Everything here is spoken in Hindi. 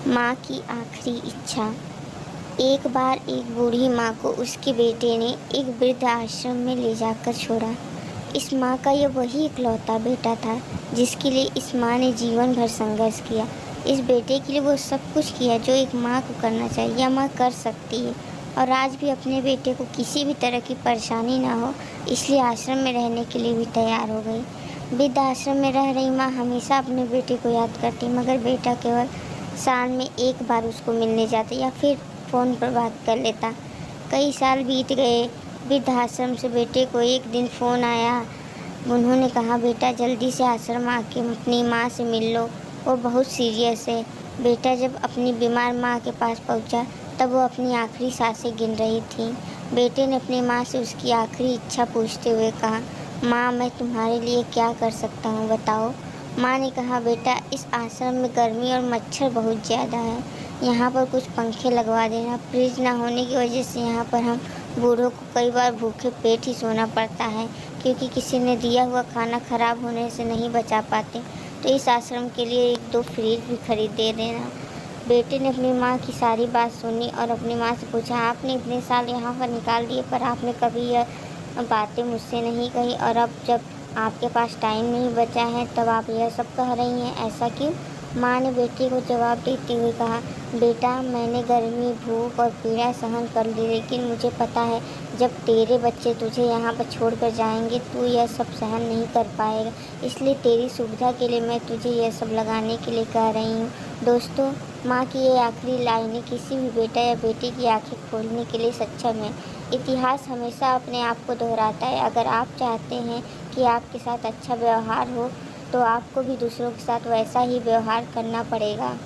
माँ की आखिरी इच्छा। एक बार एक बूढ़ी माँ को उसके बेटे ने एक वृद्ध आश्रम में ले जाकर छोड़ा। इस माँ का यह वही इकलौता बेटा था जिसके लिए इस माँ ने जीवन भर संघर्ष किया। इस बेटे के लिए वो सब कुछ किया जो एक माँ को करना चाहिए या माँ कर सकती है, और आज भी अपने बेटे को किसी भी तरह की परेशानी ना हो इसलिए आश्रम में रहने के लिए भी तैयार हो गई। वृद्ध आश्रम में रह रही माँ हमेशा अपने बेटे को याद करती, मगर बेटा केवल साल में एक बार उसको मिलने जाता या फिर फ़ोन पर बात कर लेता। कई साल बीत गए। वृद्धाश्रम से बेटे को एक दिन फ़ोन आया। उन्होंने कहा, बेटा जल्दी से आश्रम आके अपनी माँ से मिल लो, वो बहुत सीरियस है। बेटा जब अपनी बीमार माँ के पास पहुँचा तब वो अपनी आखिरी सांसें गिन रही थी। बेटे ने अपनी माँ से उसकी आखिरी इच्छा पूछते हुए कहा, माँ मैं तुम्हारे लिए क्या कर सकता हूँ बताओ। माँ ने कहा, बेटा इस आश्रम में गर्मी और मच्छर बहुत ज़्यादा है, यहाँ पर कुछ पंखे लगवा देना। फ्रिज ना होने की वजह से यहाँ पर हम बूढ़ों को कई बार भूखे पेट ही सोना पड़ता है, क्योंकि किसी ने दिया हुआ खाना खराब होने से नहीं बचा पाते। तो इस आश्रम के लिए एक दो फ्रिज भी खरीद दे देना। बेटे ने अपनी माँ की सारी बात सुनी और अपनी माँ से पूछा, आपने इतने साल यहाँ पर निकाल दिए पर आपने कभी यह बातें मुझसे नहीं कही, और अब जब आपके पास टाइम नहीं बचा है तब आप यह सब कह रही हैं, ऐसा क्यों? माँ ने बेटी को जवाब देते हुए कहा, बेटा मैंने गर्मी, भूख और पीड़ा सहन कर ली, लेकिन मुझे पता है जब तेरे बच्चे तुझे यहाँ पर छोड़कर जाएंगे तू यह सब सहन नहीं कर पाएगा, इसलिए तेरी सुविधा के लिए मैं तुझे यह सब लगाने के लिए कह रही हूँ। दोस्तों, माँ की ये आखिरी लाइनें किसी भी बेटा या बेटी की आंखें खोलने के लिए सक्षम है। इतिहास हमेशा अपने आप को दोहराता है। अगर आप चाहते हैं कि आपके साथ अच्छा व्यवहार हो तो आपको भी दूसरों के साथ वैसा ही व्यवहार करना पड़ेगा।